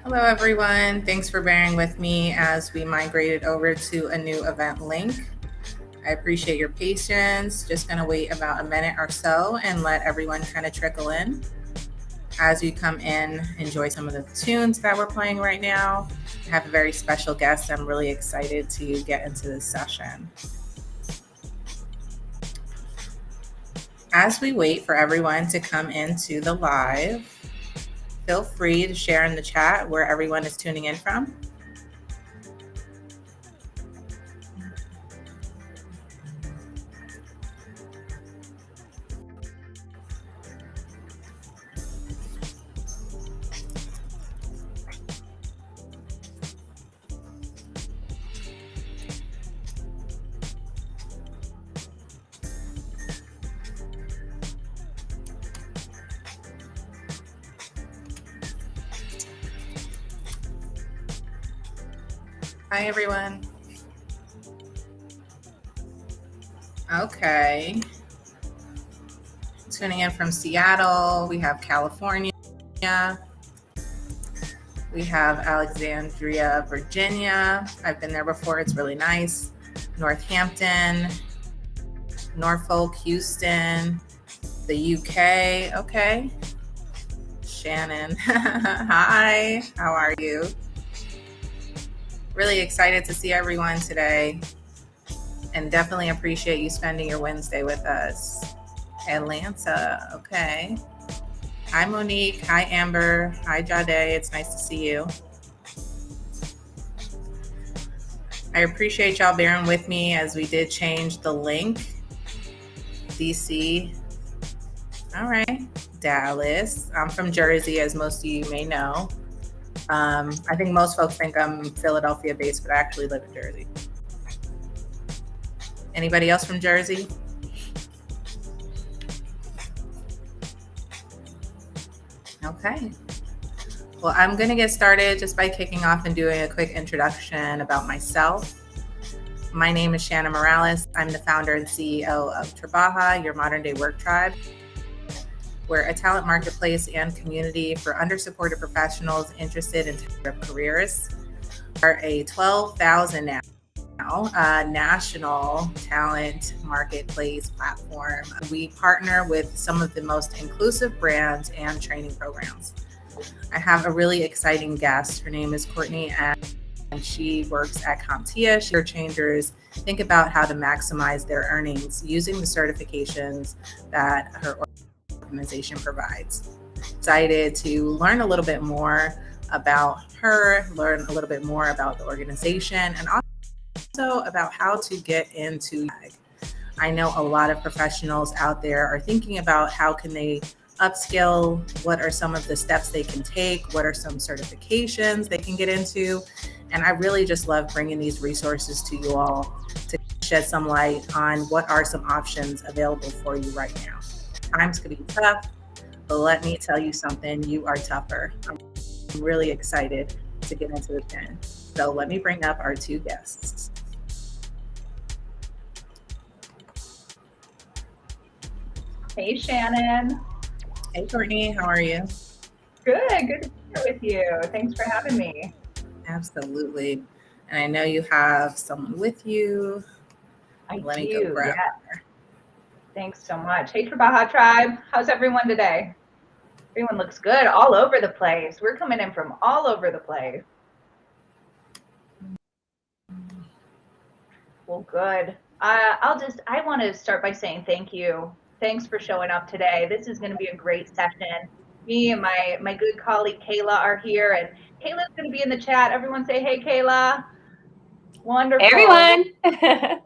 Hello, everyone. Thanks for bearing with me as we migrated over to a new event link. I appreciate your patience. Just going to wait about a minute or so and let everyone kind of trickle in. As you come in, enjoy some of the tunes that we're playing right now. I have a very special guest. I'm really excited to get into this session. As we wait for everyone to come into the live, feel free to share in the chat where everyone is tuning in from. Hi, everyone. Okay. Tuning in from Seattle, we have California, we have Alexandria, Virginia. I've been there before, it's really nice. Northampton, Norfolk, Houston, the UK. Okay. Shannon. Hi, how are you? Really excited to see everyone today and definitely appreciate you spending your Wednesday with us. Atlanta, okay. Hi, Monique. Hi, Amber. Hi, Jade. It's nice to see you. I appreciate y'all bearing with me as we did change the link. DC. All right. Dallas. I'm from Jersey, as most of you may know. I think most folks think I'm Philadelphia based, but I actually live in Jersey. Anybody else from Jersey? Okay. Well, I'm going to get started just by kicking off and doing a quick introduction about myself. My name is Shannon Morales. I'm the founder and CEO of Trabaja, your modern day work tribe. We're a talent marketplace and community for undersupported professionals interested in careers. We're a 12,000 now national talent marketplace platform. We partner with some of the most inclusive brands and training programs. I have a really exciting guest. Her name is Courtney, and she works at CompTia. She changers think about how to maximize their earnings using the certifications that her organization provides. Excited to learn a little bit more about her, learn a little bit more about the organization, and also about how to get into. I know a lot of professionals out there are thinking about how can they upskill, what are some of the steps they can take, what are some certifications they can get into. And I really just love bringing these resources to you all to shed some light on what are some options available for you right now. Times could be tough, but let me tell you something, you are tougher. I'm really excited to get into the pen. So let me bring up our two guests. Hey, Shannon. Hey, Courtney, how are you? Good to be here with you. Thanks for having me. Absolutely. And I know you have someone with you. Let me go grab her. Thanks so much. Hey, Trabaja Tribe. How's everyone today? Everyone looks good all over the place. We're coming in from all over the place. Well, good. I want to start by saying thank you. Thanks for showing up today. This is going to be a great session. Me and my good colleague Kayla are here, and Kayla's going to be in the chat. Everyone say, hey, Kayla. Wonderful. Hey, everyone.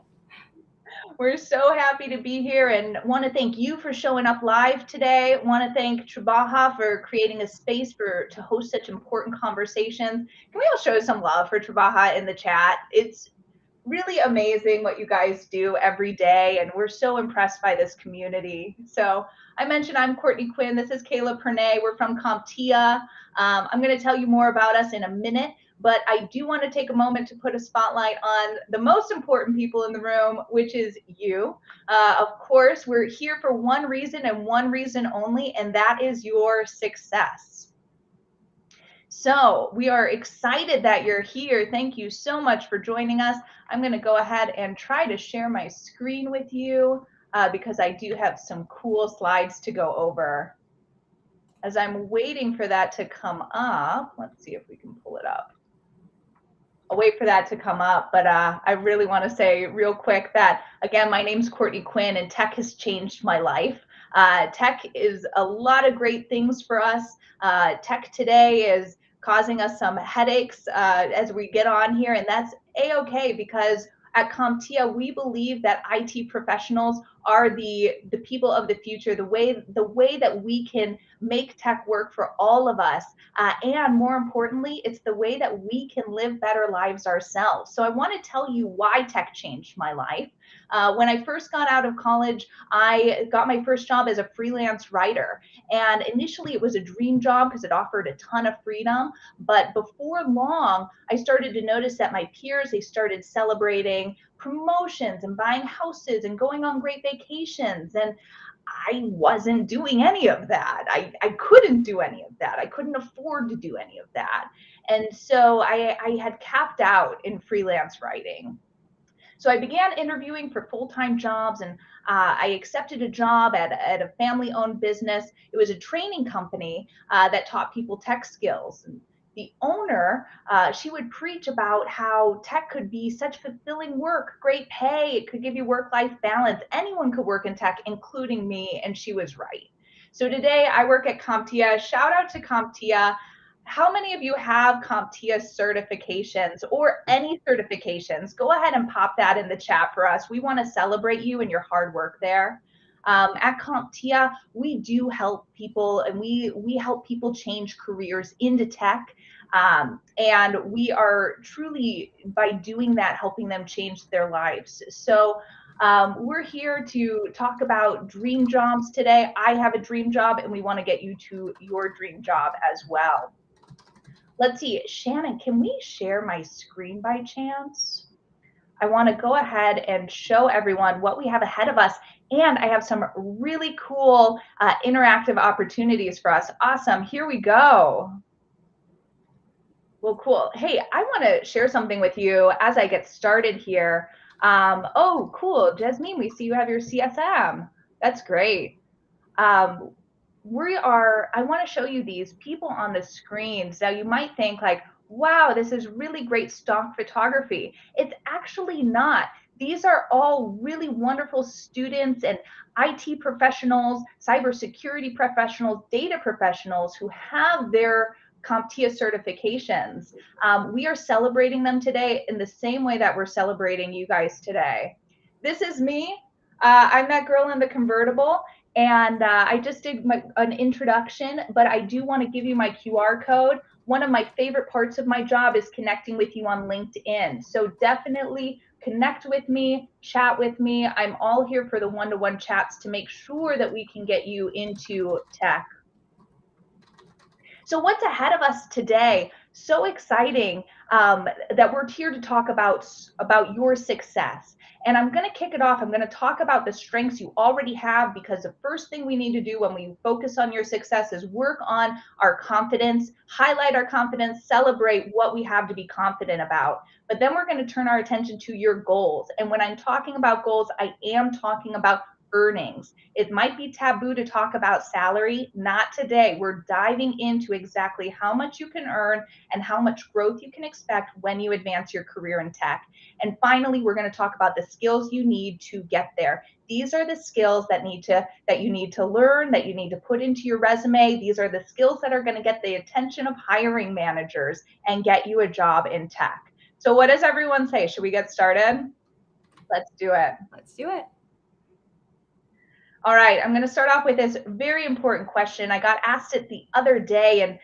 We're so happy to be here and want to thank you for showing up live today. Want to thank Trabaja for creating a space to host such important conversations. Can we all show some love for Trabaja in the chat? It's really amazing what you guys do every day, and we're so impressed by this community. So I mentioned I'm Courtney Quinn. This is Kayla Pernay. We're from CompTia. I'm going to tell you more about us in a minute, but I do want to take a moment to put a spotlight on the most important people in the room, which is you. Of course, we're here for one reason and one reason only, and that is your success. So we are excited that you're here. Thank you so much for joining us. I'm going to go ahead and try to share my screen with you because I do have some cool slides to go over. As I'm waiting for that to come up, let's see if we can pull it up. I'll wait for that to come up, but I really want to say real quick that, again, my name's Courtney Quinn, and tech has changed my life. Tech is a lot of great things for us. Tech today is causing us some headaches as we get on here, and that's a-okay because at CompTia, we believe that IT professionals are the people of the future, the way that we can make tech work for all of us. And more importantly, it's the way that we can live better lives ourselves. So I want to tell you why tech changed my life. When I first got out of college, I got my first job as a freelance writer. And initially, it was a dream job because it offered a ton of freedom. But before long, I started to notice that my peers, they started celebrating promotions and buying houses and going on great vacations. And I wasn't doing any of that. I couldn't do any of that. I couldn't afford to do any of that. And so I had capped out in freelance writing. So I began interviewing for full-time jobs, and I accepted a job at a family-owned business. It was a training company that taught people tech skills. And the owner, she would preach about how tech could be such fulfilling work, great pay, it could give you work-life balance. Anyone could work in tech, including me, and she was right. So today I work at CompTia. Shout out to CompTia. How many of you have CompTia certifications or any certifications? Go ahead and pop that in the chat for us. We want to celebrate you and your hard work there. At CompTia, we do help people, and we help people change careers into tech. And we are truly, by doing that, helping them change their lives. So we're here to talk about dream jobs today. I have a dream job, and we want to get you to your dream job as well. Let's see, Shannon, can we share my screen by chance? I want to go ahead and show everyone what we have ahead of us. And I have some really cool interactive opportunities for us. Awesome. Here we go. Well, cool. Hey, I want to share something with you as I get started here. Oh, cool. Jasmine, we see you have your CSM. That's great. I want to show you these people on the screens. Now you might think like, wow, this is really great stock photography. It's actually not. These are all really wonderful students and IT professionals, cybersecurity professionals, data professionals who have their CompTia certifications. We are celebrating them today in the same way that we're celebrating you guys today. This is me. I'm that girl in the convertible. And I just did an introduction, but I do want to give you my QR code. One of my favorite parts of my job is connecting with you on LinkedIn. So definitely connect with me, chat with me. I'm all here for the one-to-one chats to make sure that we can get you into tech. So what's ahead of us today? So exciting that we're here to talk about your success. And I'm going to kick it off. I'm going to talk about the strengths you already have, because the first thing we need to do when we focus on your success is work on our confidence, highlight our confidence, celebrate what we have to be confident about. But then we're going to turn our attention to your goals. And when I'm talking about goals, I am talking about earnings. It might be taboo to talk about salary. Not today. We're diving into exactly how much you can earn and how much growth you can expect when you advance your career in tech. And finally, we're going to talk about the skills you need to get there. These are the skills that you need to learn, that you need to put into your resume. These are the skills that are going to get the attention of hiring managers and get you a job in tech. So what does everyone say? Should we get started? Let's do it. Let's do it. All right, I'm going to start off with this very important question. I got asked it the other day, and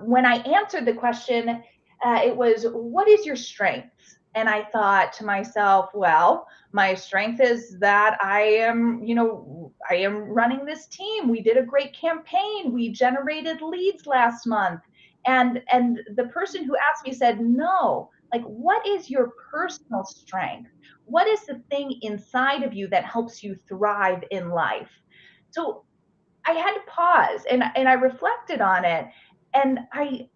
when I answered the question, it was, what is your strength? And I thought to myself, well, my strength is that I am running this team. We did a great campaign. We generated leads last month. And the person who asked me said, no, like, what is your personal strength? What is the thing inside of you that helps you thrive in life? So I had to pause and I reflected on it. And I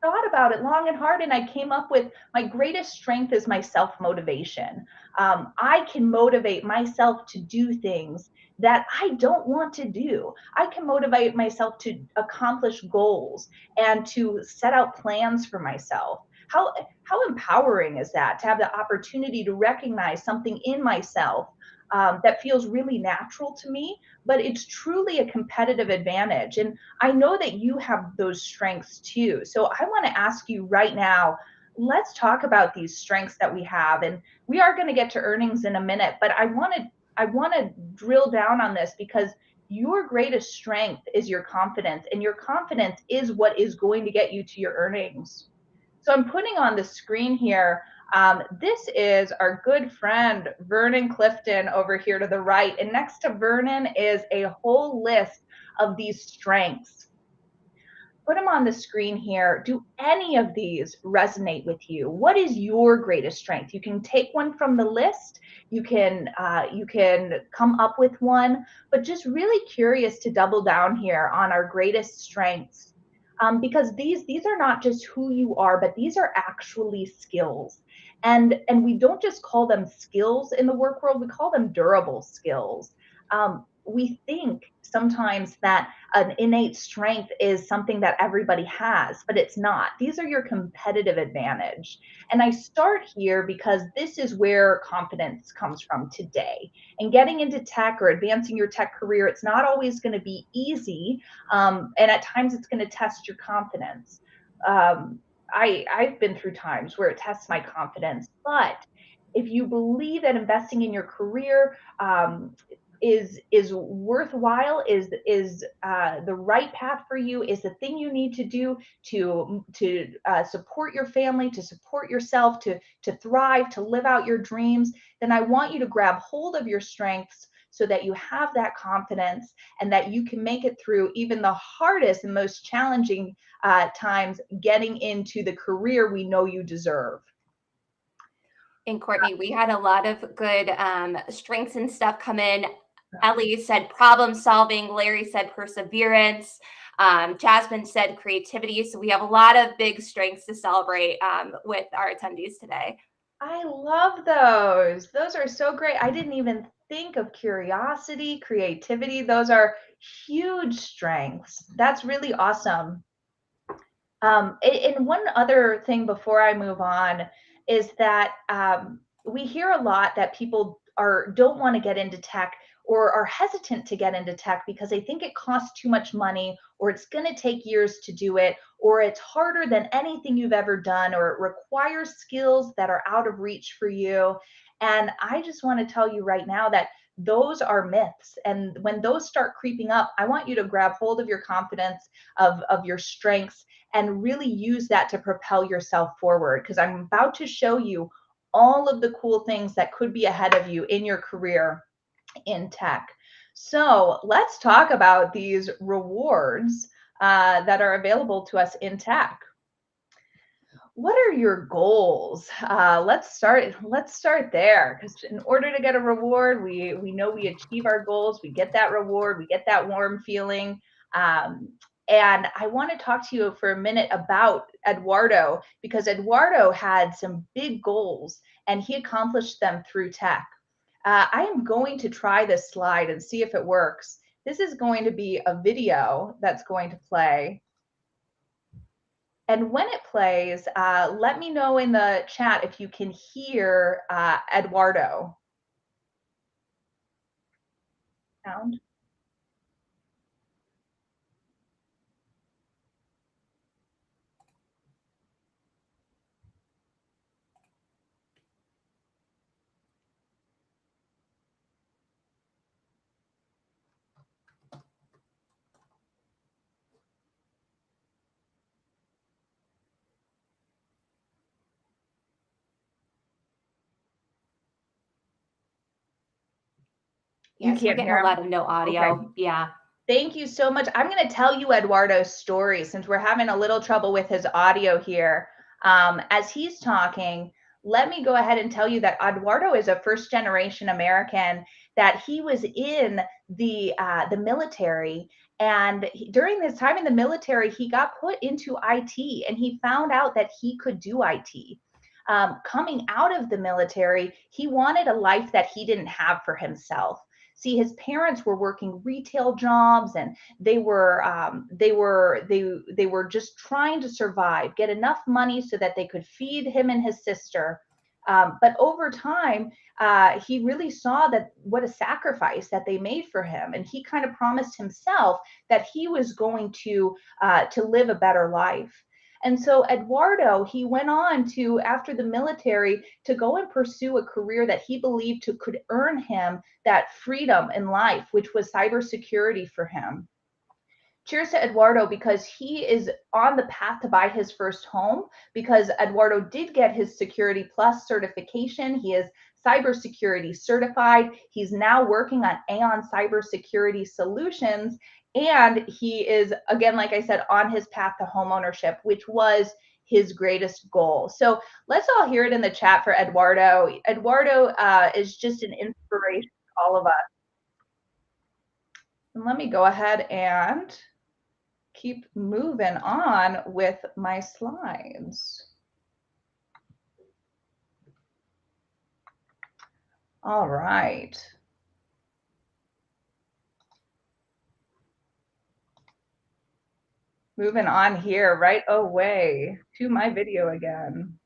thought about it long and hard, and I came up with my greatest strength is my self motivation. I can motivate myself to do things that I don't want to do. I can motivate myself to accomplish goals and to set out plans for myself. How empowering is that to have the opportunity to recognize something in myself that feels really natural to me, but it's truly a competitive advantage. And I know that you have those strengths too. So I want to ask you right now, let's talk about these strengths that we have. And we are going to get to earnings in a minute, but I want to drill down on this because your greatest strength is your confidence, and your confidence is what is going to get you to your earnings. So I'm putting on the screen here. This is our good friend Vernon Clifton over here to the right. And next to Vernon is a whole list of these strengths. Put them on the screen here. Do any of these resonate with you? What is your greatest strength? You can take one from the list. You can come up with one, but just really curious to double down here on our greatest strengths, because these are not just who you are, but these are actually skills. And we don't just call them skills in the work world; we call them durable skills. We think sometimes that an innate strength is something that everybody has, but it's not. These are your competitive advantage. And I start here because this is where confidence comes from today. And getting into tech or advancing your tech career, it's not always going to be easy. And at times it's going to test your confidence. I've been through times where it tests my confidence, but if you believe that investing in your career is worthwhile, is the right path for you, is the thing you need to do to support your family, to support yourself, to thrive, to live out your dreams, then I want you to grab hold of your strengths so that you have that confidence and that you can make it through even the hardest and most challenging times, getting into the career we know you deserve. And Courtney, we had a lot of good strengths and stuff come in. Ellie said problem solving. Larry said perseverance. Jasmine said creativity. So we have a lot of big strengths to celebrate with our attendees today. I love those. Those are so great. I didn't even think of curiosity, creativity. Those are huge strengths. That's really awesome. And one other thing before I move on is that we hear a lot that people don't want to get into tech or are hesitant to get into tech because they think it costs too much money, or it's going to take years to do it, or it's harder than anything you've ever done, or it requires skills that are out of reach for you. And I just want to tell you right now that those are myths. And when those start creeping up, I want you to grab hold of your confidence, of your strengths, and really use that to propel yourself forward, because I'm about to show you all of the cool things that could be ahead of you in your career in tech. So let's talk about these rewards that are available to us in tech. What are your goals? Let's start there, because in order to get a reward, we know we achieve our goals, we get that reward, we get that warm feeling. Um, and I want to talk to you for a minute about Eduardo, because Eduardo had some big goals and he accomplished them through tech. I am going to try this slide and see if it works. This is going to be a video that's going to play. And when it plays, let me know in the chat if you can hear Eduardo. Sound? Yes, we're getting a lot of no audio. Okay. Yeah. Thank you so much. I'm going to tell you Eduardo's story since we're having a little trouble with his audio here. As he's talking, let me go ahead and tell you that Eduardo is a first-generation American, that he was in the military, And during this time in the military, he got put into IT, and he found out that he could do IT. Coming out of the military, he wanted a life that he didn't have for himself. See, his parents were working retail jobs, and they were just trying to survive, get enough money so that they could feed him and his sister. But over time, he really saw that what a sacrifice that they made for him, and he kind of promised himself that he was going to live a better life. And so Eduardo, he went on to, after the military, to go and pursue a career that he believed could earn him that freedom in life, which was cybersecurity for him. Cheers to Eduardo, because he is on the path to buy his first home, because Eduardo did get his Security Plus certification. He is cybersecurity certified. He's now working on Aon Cybersecurity Solutions. And he is, again, like I said, on his path to home ownership, which was his greatest goal. So let's all hear it in the chat for Eduardo. Eduardo is just an inspiration to all of us. And let me go ahead and keep moving on with my slides. All right. Moving on here right away to my video again.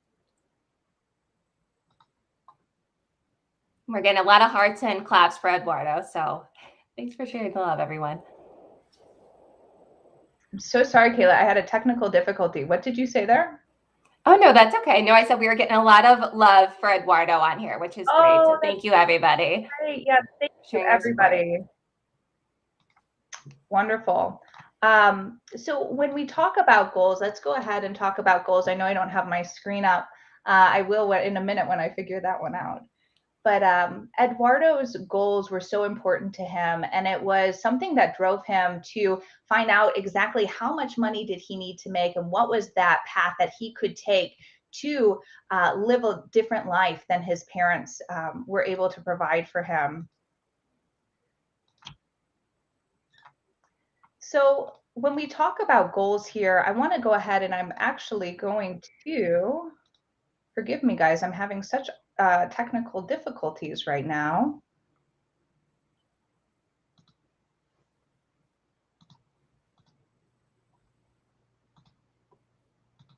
We're getting a lot of hearts and claps for Eduardo. So thanks for sharing the love, everyone. I'm so sorry, Kayla. I had a technical difficulty. What did you say there? Oh, no, that's okay. No, I said we were getting a lot of love for Eduardo on here, which is great. So thank you, everybody. Great. Yeah, thank you, everybody. Wonderful. So when we talk about goals, let's go ahead and talk about goals. I know I don't have my screen up. I will in a minute when I figure that one out. But Eduardo's goals were so important to him, and it was something that drove him to find out exactly how much money did he need to make, and what was that path that he could take to live a different life than his parents were able to provide for him. So when we talk about goals here, I want to go ahead, and I'm actually going to, forgive me guys, I'm having such technical difficulties right now.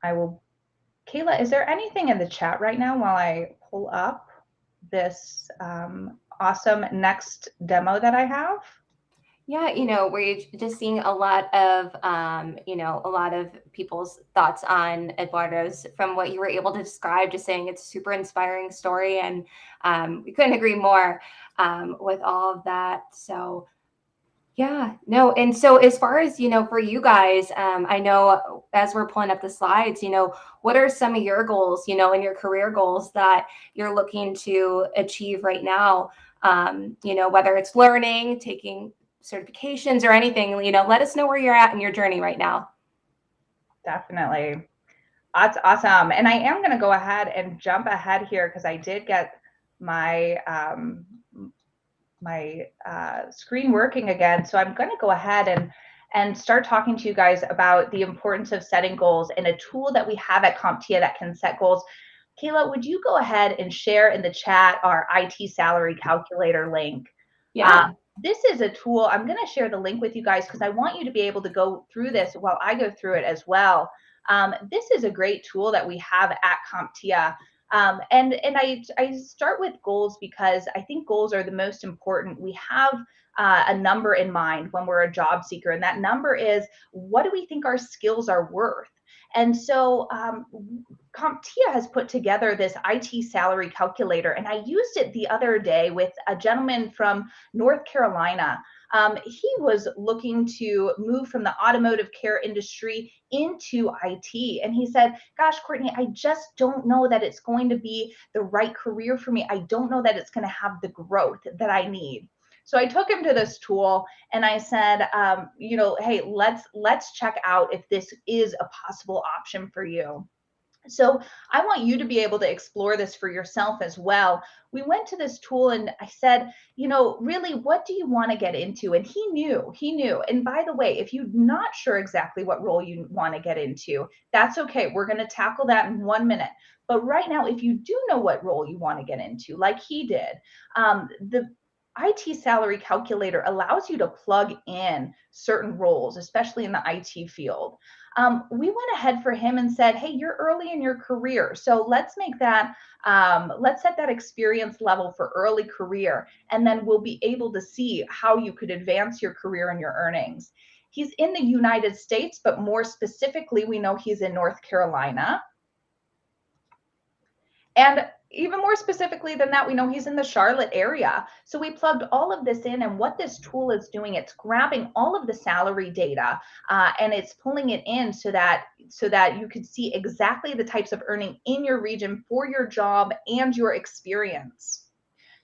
I will, Kayla, is there anything in the chat right now while I pull up this awesome next demo that I have? Yeah, we're just seeing a lot of, a lot of people's thoughts on Eduardo's, from what you were able to describe, just saying it's a super inspiring story. And we couldn't agree more with all of that. So yeah, no. And so as far as, for you guys, I know as we're pulling up the slides, what are some of your goals, and your career goals that you're looking to achieve right now? Whether it's learning, taking certifications or anything, let us know where you're at in your journey right now. Definitely. That's awesome. And I am going to go ahead and jump ahead here, because I did get my screen working again. So I'm going to go ahead and start talking to you guys about the importance of setting goals, and a tool that we have at CompTia that can set goals. Kayla, would you go ahead and share in the chat our IT salary calculator link? Yeah. This is a tool. I'm going to share the link with you guys, because I want you to be able to go through this while I go through it as well. This is a great tool that we have at CompTia. And I start with goals because I think goals are the most important. We have a number in mind when we're a job seeker, and that number is, what do we think our skills are worth? And so CompTia has put together this IT salary calculator, and I used it the other day with a gentleman from North Carolina. He was looking to move from the automotive care industry into IT. And he said, gosh, Courtney, I just don't know that it's going to be the right career for me. I don't know that it's going to have the growth that I need. So I took him to this tool, and I said, hey, let's check out if this is a possible option for you. So I want you to be able to explore this for yourself as well. We went to this tool and I said, really, what do you want to get into? And he knew. And by the way, if you're not sure exactly what role you want to get into, that's okay. We're going to tackle that in 1 minute. But right now, if you do know what role you want to get into, like he did, the IT salary calculator allows you to plug in certain roles, especially in the IT field. We went ahead for him and said, hey, you're early in your career. So let's make that, let's set that experience level for early career. And then we'll be able to see how you could advance your career and your earnings. He's in the United States, but more specifically, we know he's in North Carolina. And even more specifically than that, we know he's in the Charlotte area. So we plugged all of this in, and what this tool is doing, it's grabbing all of the salary data and it's pulling it in so that you can see exactly the types of earning in your region for your job and your experience.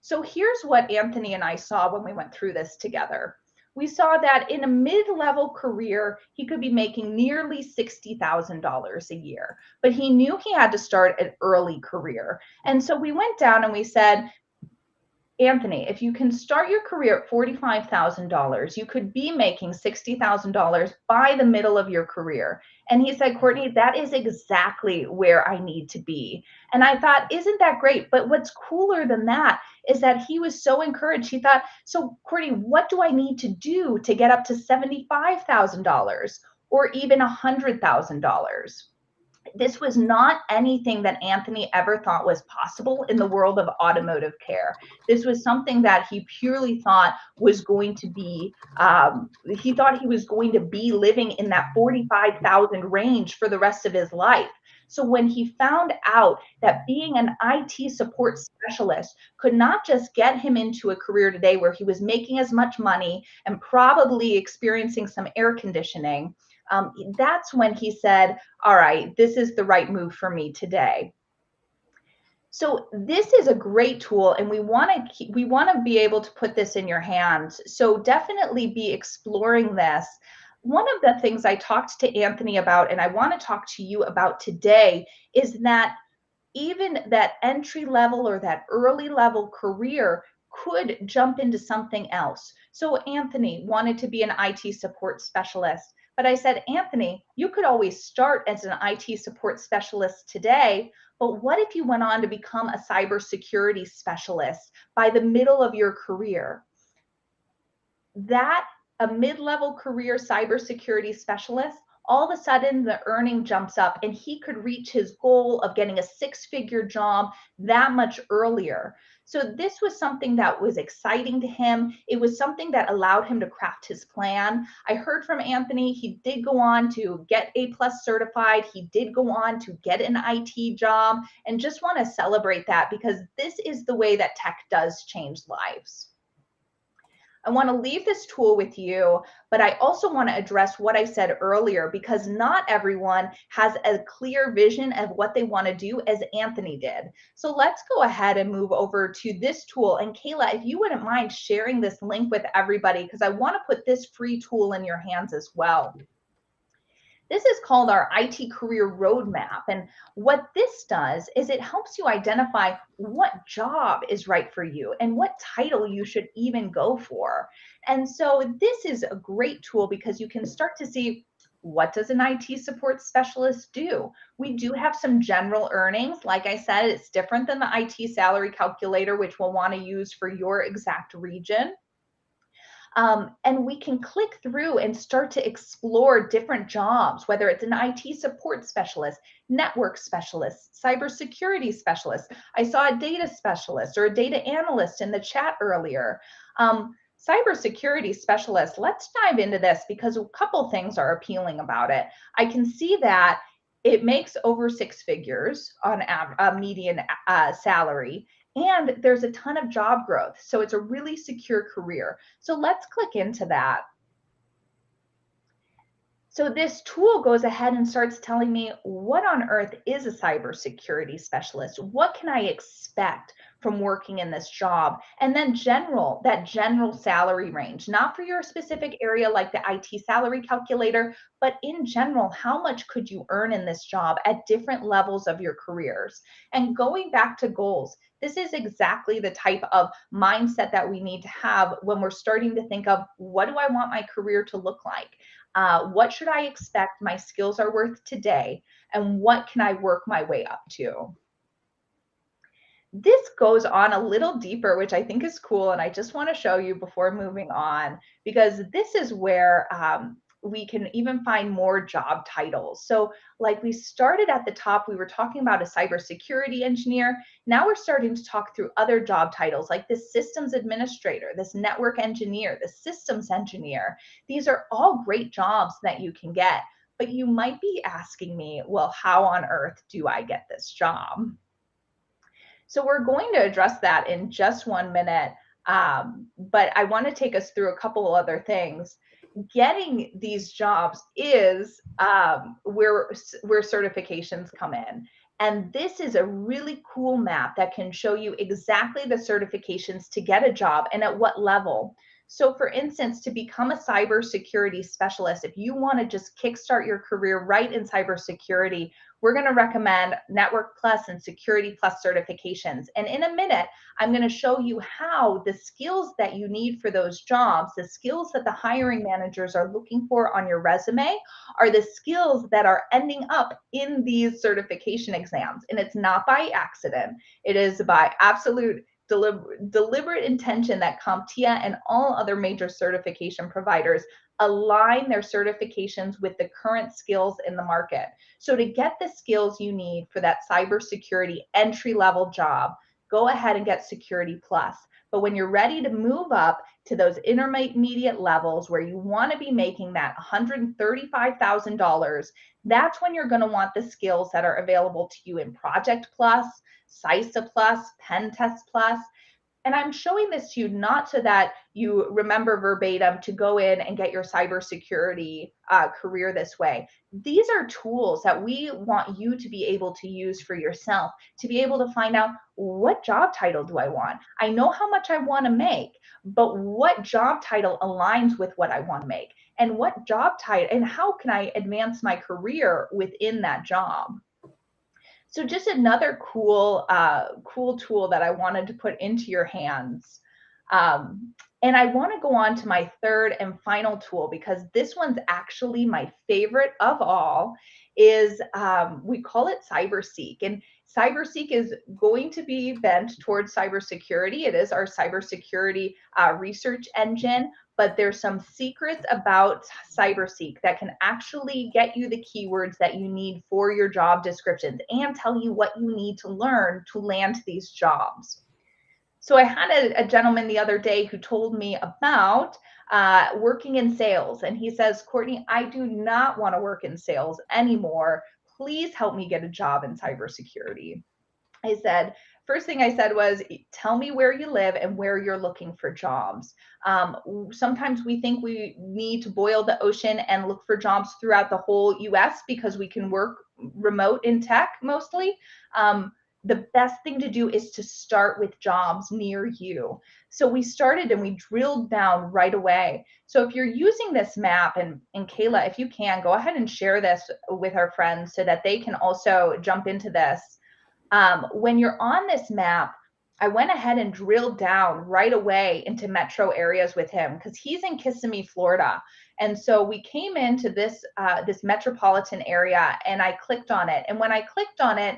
So here's what Anthony and I saw when we went through this together. We saw that in a mid-level career, he could be making nearly $60,000 a year, but he knew he had to start an early career. And so we went down and we said, Anthony, if you can start your career at $45,000, you could be making $60,000 by the middle of your career. And he said, Courtney, that is exactly where I need to be. And I thought, isn't that great? But what's cooler than that is that he was so encouraged. He thought, so Courtney, what do I need to do to get up to $75,000 or even $100,000? This was not anything that Anthony ever thought was possible in the world of automotive care. This was something that he purely thought was going to be, he thought he was going to be living in that 45,000 range for the rest of his life. So when he found out that being an IT support specialist could not just get him into a career today where he was making as much money and probably experiencing some air conditioning, that's when he said, all right, this is the right move for me today. So this is a great tool, and we want to be able to put this in your hands. So definitely be exploring this. One of the things I talked to Anthony about, and I want to talk to you about today, is that even that entry level or that early level career could jump into something else. So Anthony wanted to be an IT support specialist. But I said, Anthony, you could always start as an IT support specialist today, but what if you went on to become a cybersecurity specialist by the middle of your career? That a mid-level career cybersecurity specialist, all of a sudden the earning jumps up and he could reach his goal of getting a six-figure job that much earlier. So this was something that was exciting to him. It was something that allowed him to craft his plan. I heard from Anthony, he did go on to get A+ certified. He did go on to get an IT job, and just want to celebrate that because this is the way that tech does change lives. I want to leave this tool with you, but I also want to address what I said earlier because not everyone has a clear vision of what they want to do as Anthony did. So let's go ahead and move over to this tool. And Kayla, if you wouldn't mind sharing this link with everybody, because I want to put this free tool in your hands as well. This is called our IT career roadmap. And what this does is it helps you identify what job is right for you and what title you should even go for. And so this is a great tool because you can start to see, what does an IT support specialist do? We do have some general earnings. Like I said, it's different than the IT salary calculator, which we'll want to use for your exact region. And we can click through and start to explore different jobs, whether it's an IT support specialist, network specialist, cybersecurity specialist. I saw a data specialist or a data analyst in the chat earlier. Cybersecurity specialist, let's dive into this because a couple things are appealing about it. I can see that it makes over six figures on a median salary. And there's a ton of job growth. So it's a really secure career. So let's click into that. So this tool goes ahead and starts telling me what on earth is a cybersecurity specialist? What can I expect from working in this job. And then that general salary range, not for your specific area like the IT salary calculator, but in general, how much could you earn in this job at different levels of your careers? And going back to goals, this is exactly the type of mindset that we need to have when we're starting to think of, what do I want my career to look like? What should I expect my skills are worth today? And what can I work my way up to? This goes on a little deeper, which I think is cool. And I just want to show you before moving on, because this is where we can even find more job titles. So like we started at the top, we were talking about a cybersecurity engineer. Now we're starting to talk through other job titles like this systems administrator, this network engineer, this systems engineer. These are all great jobs that you can get. But you might be asking me, well, how on earth do I get this job? So we're going to address that in just 1 minute, but I want to take us through a couple of other things. Getting these jobs is where certifications come in. And this is a really cool map that can show you exactly the certifications to get a job and at what level. So for instance, to become a cybersecurity specialist, if you want to just kickstart your career right in cybersecurity, we're going to recommend Network Plus and Security Plus certifications. And in a minute, I'm going to show you how the skills that you need for those jobs, the skills that the hiring managers are looking for on your resume, are the skills that are ending up in these certification exams. And it's not by accident. It is by absolute deliberate intention that CompTia and all other major certification providers align their certifications with the current skills in the market. So to get the skills you need for that cybersecurity entry-level job, go ahead and get Security Plus. But when you're ready to move up to those intermediate levels where you want to be making that $135,000, that's when you're going to want the skills that are available to you in Project Plus, CISA Plus, Pen Test Plus. And I'm showing this to you not so that you remember verbatim to go in and get your cybersecurity career this way. These are tools that we want you to be able to use for yourself, to be able to find out, what job title do I want? I know how much I want to make, but what job title aligns with what I want to make? And what job title, and how can I advance my career within that job? So just another cool tool that I wanted to put into your hands. And I want to go on to my third and final tool, because this one's actually my favorite of all, is we call it CyberSeek. And CyberSeek is going to be bent towards cybersecurity. It is our cybersecurity research engine, but there's some secrets about CyberSeek that can actually get you the keywords that you need for your job descriptions and tell you what you need to learn to land these jobs. So I had a gentleman the other day who told me about working in sales. And he says, Courtney, I do not want to work in sales anymore. Please help me get a job in cybersecurity. I said, first thing I said was, tell me where you live and where you're looking for jobs. Sometimes we think we need to boil the ocean and look for jobs throughout the whole US because we can work remote in tech mostly. The best thing to do is to start with jobs near you. So we started and we drilled down right away. So if you're using this map, and Kayla, if you can, go ahead and share this with our friends so that they can also jump into this. When you're on this map, I went ahead and drilled down right away into metro areas with him because he's in Kissimmee, Florida. And so we came into this metropolitan area and I clicked on it. And when I clicked on it,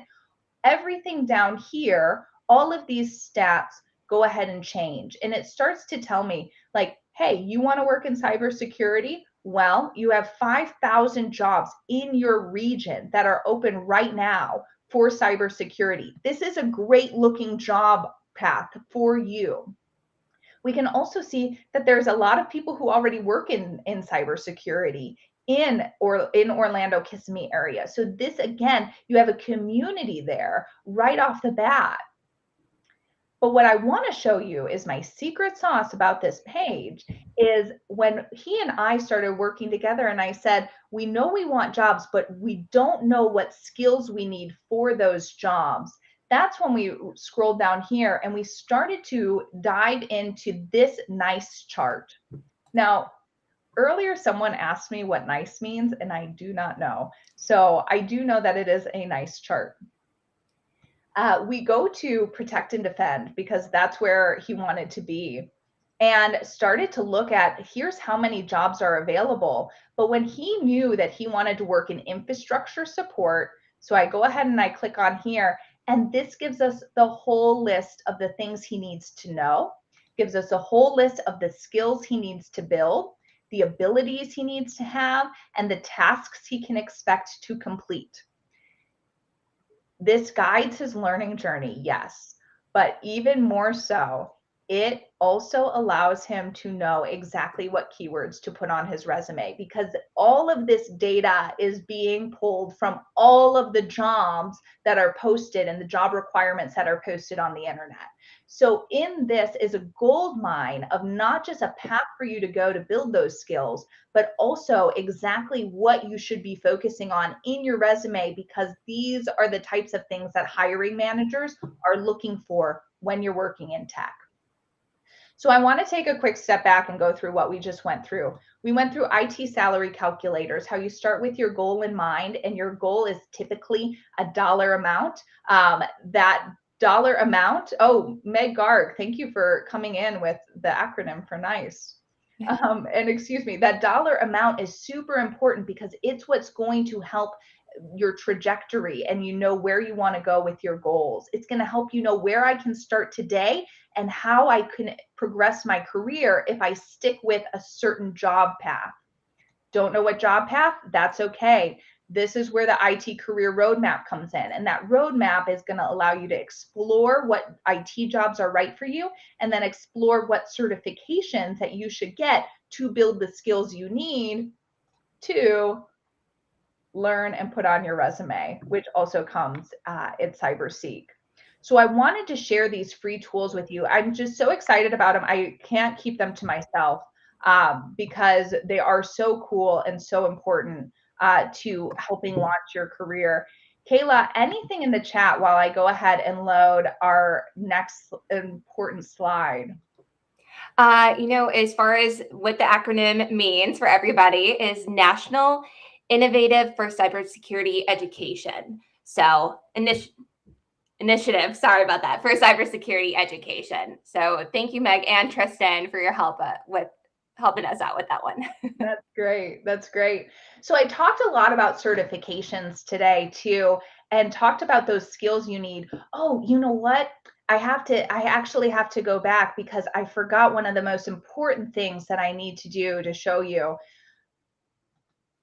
everything down here, all of these stats go ahead and change. And it starts to tell me like, hey, you want to work in cybersecurity? Well, you have 5,000 jobs in your region that are open right now for cybersecurity. This is a great looking job path for you. We can also see that there's a lot of people who already work in cybersecurity in Orlando, Kissimmee area. So this, again, you have a community there right off the bat. But what I want to show you is my secret sauce about this page is when he and I started working together and I said, we know we want jobs, but we don't know what skills we need for those jobs. That's when we scrolled down here and we started to dive into this NICE chart. Now, earlier someone asked me what NICE means, and I do not know. So I do know that it is a NICE chart. We go to protect and defend because that's where he wanted to be, and started to look at, here's how many jobs are available. But when he knew that he wanted to work in infrastructure support, so I go ahead and I click on here, and this gives us the whole list of the things he needs to know, gives us a whole list of the skills he needs to build, the abilities he needs to have, and the tasks he can expect to complete. This guides his learning journey, yes, but even more so, it also allows him to know exactly what keywords to put on his resume, because all of this data is being pulled from all of the jobs that are posted and the job requirements that are posted on the internet. So in this is a gold mine of not just a path for you to go to build those skills, but also exactly what you should be focusing on in your resume, because these are the types of things that hiring managers are looking for when you're working in tech. So I want to take a quick step back and go through what we just went through. We went through IT salary calculators, how you start with your goal in mind, and your goal is typically a dollar amount. That dollar amount, oh, Meg Garg, thank you for coming in with the acronym for NICE. And excuse me, that dollar amount is super important because it's what's going to help your trajectory, and you know where you want to go with your goals. It's going to help you know where I can start today and how I can progress my career if I stick with a certain job path. Don't know what job path? That's okay. This is where the IT career roadmap comes in. And that roadmap is going to allow you to explore what IT jobs are right for you, and then explore what certifications that you should get to build the skills you need to learn and put on your resume, which also comes at CyberSeek. So I wanted to share these free tools with you. I'm just so excited about them. I can't keep them to myself because they are so cool and so important to helping launch your career. Kayla, anything in the chat while I go ahead and load our next important slide? As far as what the acronym means for everybody is National Innovative for Cybersecurity Education. So initiative, sorry about that, for cybersecurity education. So thank you, Meg and Tristan, for your help with helping us out with that one. That's great. That's great. So I talked a lot about certifications today too, and talked about those skills you need. Oh, you know what? I actually have to go back because I forgot one of the most important things that I need to do to show you.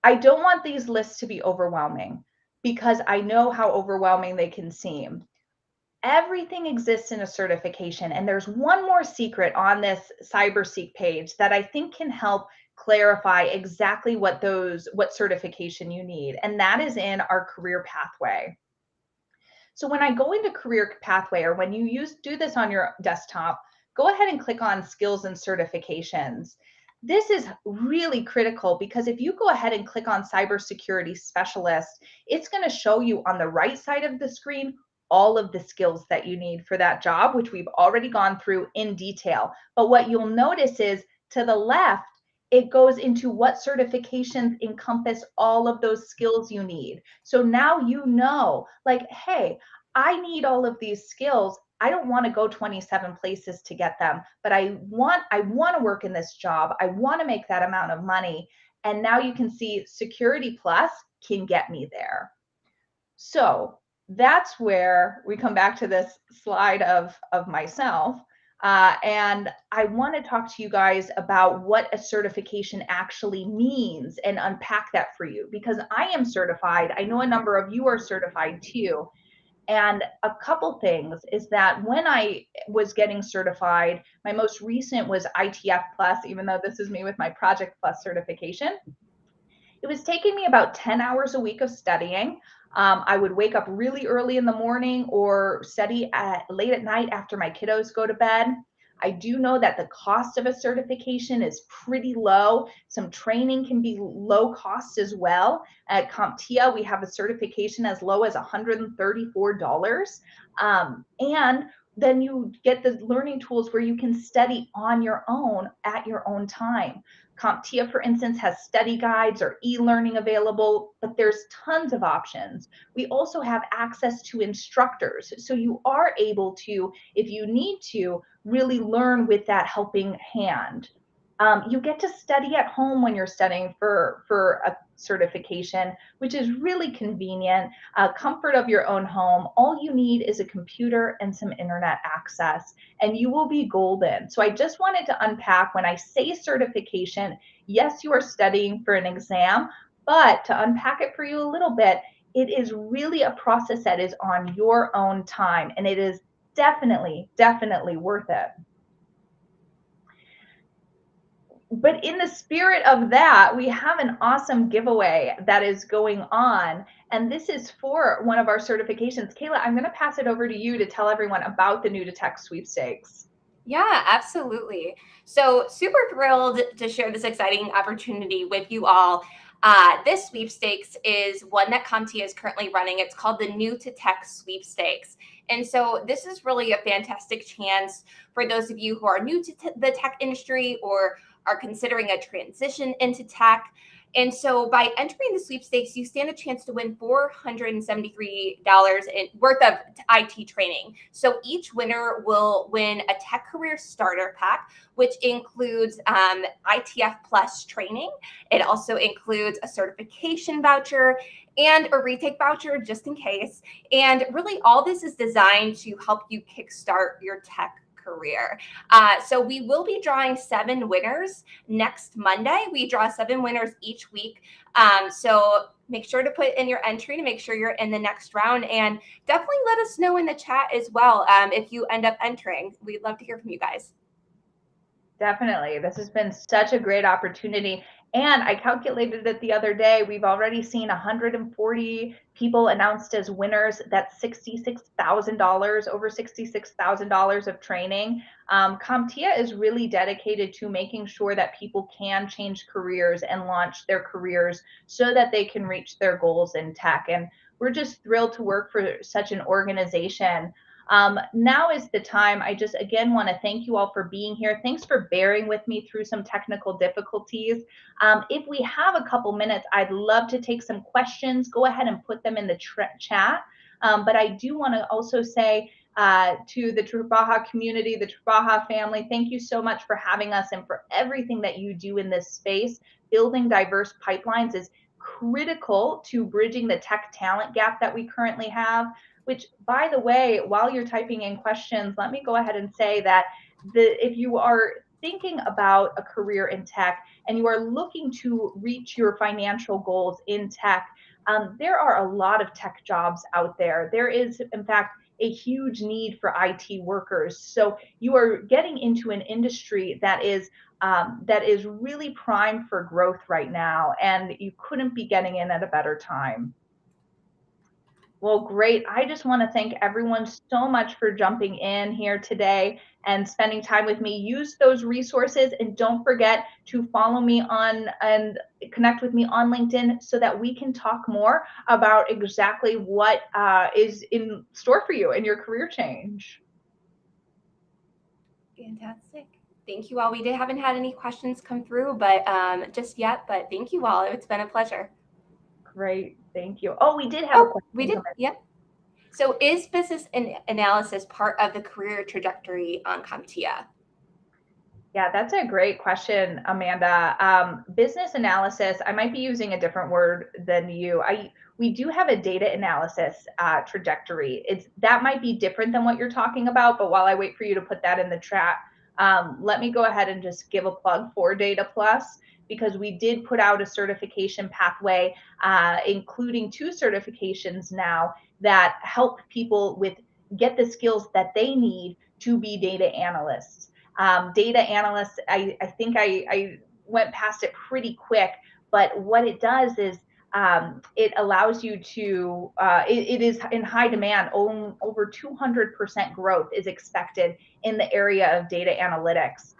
I don't want these lists to be overwhelming because I know how overwhelming they can seem. Everything exists in a certification, and there's one more secret on this CyberSeek page that I think can help clarify exactly what certification you need, and that is in our career pathway. So when I go into career pathway, or when you do this on your desktop, go ahead and click on skills and certifications. This is really critical because if you go ahead and click on cybersecurity specialist, it's going to show you on the right side of the screen all of the skills that you need for that job, which we've already gone through in detail. But what you'll notice is to the left, it goes into what certifications encompass all of those skills you need. So now you know, like, hey, I need all of these skills. I don't want to go 27 places to get them, but I want to work in this job. I want to make that amount of money. And now you can see Security Plus can get me there. So that's where we come back to this slide of myself. And I want to talk to you guys about what a certification actually means and unpack that for you, because I am certified. I know a number of you are certified too. And a couple things is that when I was getting certified, my most recent was ITF Plus, even though this is me with my Project Plus certification. It was taking me about 10 hours a week of studying. I would wake up really early in the morning or study late at night after my kiddos go to bed. I do know that the cost of a certification is pretty low. Some training can be low cost as well. At CompTia, we have a certification as low as $134. And then you get the learning tools where you can study on your own at your own time. CompTia, for instance, has study guides or e-learning available, but there's tons of options. We also have access to instructors, so you are able to, if you need to, really learn with that helping hand. You get to study at home when you're studying for a certification, which is really convenient. Comfort of your own home. All you need is a computer and some internet access, and you will be golden. So I just wanted to unpack, when I say certification, yes, you are studying for an exam, but to unpack it for you a little bit, it is really a process that is on your own time, and it is definitely, definitely worth it. But in the spirit of that, we have an awesome giveaway that is going on. And this is for one of our certifications. Kayla, I'm going to pass it over to you to tell everyone about the New to Tech sweepstakes. Yeah, absolutely. So super thrilled to share this exciting opportunity with you all. This sweepstakes is one that CompTia is currently running. It's called the New to Tech Sweepstakes. And so this is really a fantastic chance for those of you who are new to the tech industry or are considering a transition into tech. And so by entering the sweepstakes, you stand a chance to win $473 worth of IT training. So each winner will win a tech career starter pack, which includes ITF Plus training. It also includes a certification voucher and a retake voucher just in case. And really all this is designed to help you kickstart your tech career. So we will be drawing 7 winners next Monday. We draw 7 winners each week. So make sure to put in your entry to make sure you're in the next round, and definitely let us know in the chat as well if you end up entering. We'd love to hear from you guys. Definitely. This has been such a great opportunity. And I calculated it the other day. We've already seen 140 people announced as winners. That's $66,000, over $66,000 of training. CompTia is really dedicated to making sure that people can change careers and launch their careers so that they can reach their goals in tech. And we're just thrilled to work for such an organization. Now is the time. I just again want to thank you all for being here. Thanks for bearing with me through some technical difficulties. If we have a couple minutes, I'd love to take some questions. Go ahead and put them in the chat. But I do want to also say to the Trubaja community, the Trubaja family, thank you so much for having us and for everything that you do in this space. Building diverse pipelines is critical to bridging the tech talent gap that we currently have. Which, by the way, while you're typing in questions, let me go ahead and say that if you are thinking about a career in tech and you are looking to reach your financial goals in tech, there are a lot of tech jobs out there. There is, in fact, a huge need for IT workers. So you are getting into an industry that is really primed for growth right now, and you couldn't be getting in at a better time. Well, great. I just want to thank everyone so much for jumping in here today and spending time with me. Use those resources, and don't forget to follow me on and connect with me on LinkedIn so that we can talk more about exactly what is in store for you in your career change. Fantastic. Thank you all. We haven't had any questions come through, but just yet. But thank you all. It's been a pleasure. Great. Thank you. Oh, we did have a question. We did. Yep. So is business analysis part of the career trajectory on CompTia? Yeah, that's a great question, Amanda. Business analysis, I might be using a different word than you. We do have a data analysis trajectory. That might be different than what you're talking about, but while I wait for you to put that in the chat, let me go ahead and just give a plug for Data Plus, because we did put out a certification pathway, including 2 certifications now that help people get the skills that they need to be data analysts. Data analysts, I think I went past it pretty quick, but what it does is it allows you to, it is in high demand. Over 200% growth is expected in the area of data analytics.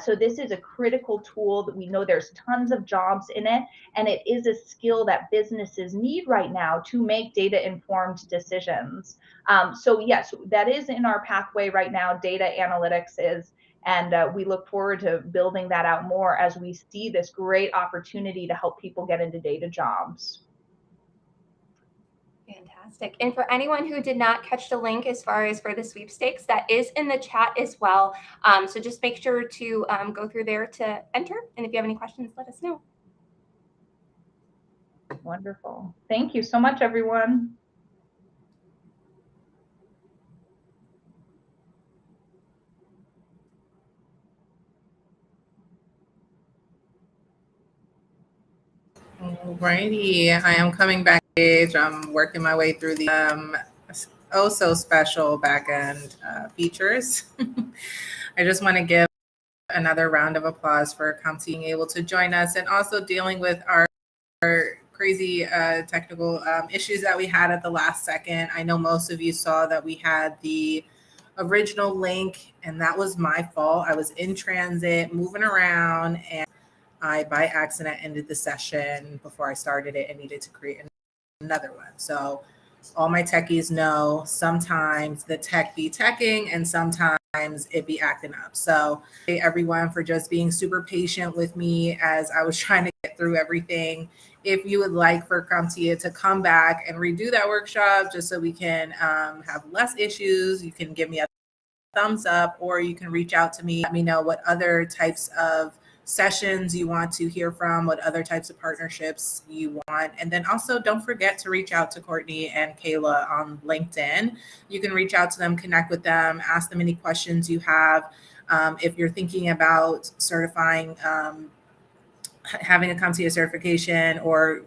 So this is a critical tool that we know there's tons of jobs in it, and it is a skill that businesses need right now to make data informed decisions. So yes, that is in our pathway right now. Data analytics is, and we look forward to building that out more as we see this great opportunity to help people get into data jobs. Fantastic. And for anyone who did not catch the link as far as for the sweepstakes, that is in the chat as well. So just make sure to go through there to enter. And if you have any questions, let us know. Wonderful. Thank you so much, everyone. Alrighty, I am coming back. I'm working my way through the oh so special backend features. I just want to give another round of applause for CompTia being able to join us and also dealing with our crazy technical issues that we had at the last second. I know most of you saw that we had the original link, and that was my fault. I was in transit, moving around, and I, by accident, ended the session before I started it and needed to create another one. So all my techies know sometimes the tech be teching and sometimes it be acting up. So thank everyone for just being super patient with me as I was trying to get through everything. If you would like for CompTia to come back and redo that workshop just so we can have less issues, you can give me a thumbs up, or you can reach out to me. Let me know what other types of sessions you want to hear from, what other types of partnerships you want. And then also don't forget to reach out to Courtney and Kayla on LinkedIn. You can reach out to them, connect with them, ask them any questions you have. If you're thinking about certifying, having a CompTia certification, or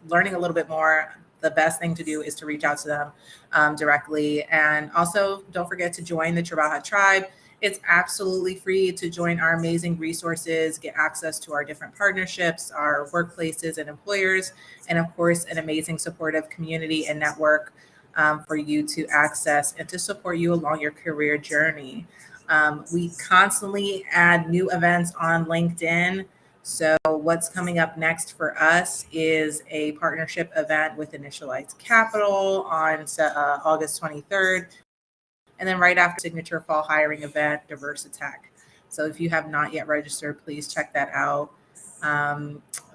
learning a little bit more, the best thing to do is to reach out to them directly. And also don't forget to join the Trabaja Tribe. It's absolutely free to join our amazing resources, get access to our different partnerships, our workplaces and employers, and of course, an amazing supportive community and network for you to access and to support you along your career journey. We constantly add new events on LinkedIn. So what's coming up next for us is a partnership event with Initialized Capital on August 23rd. And then right after, signature fall hiring event, Diverse Attack. So if you have not yet registered, please check that out.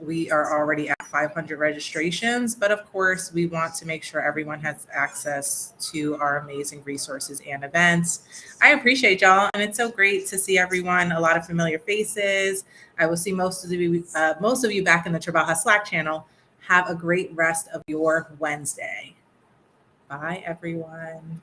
We are already at 500 registrations, but of course, we want to make sure everyone has access to our amazing resources and events. I appreciate y'all, and it's so great to see everyone. A lot of familiar faces. I will see most of you back in the Trabaja Slack channel. Have a great rest of your Wednesday. Bye, everyone.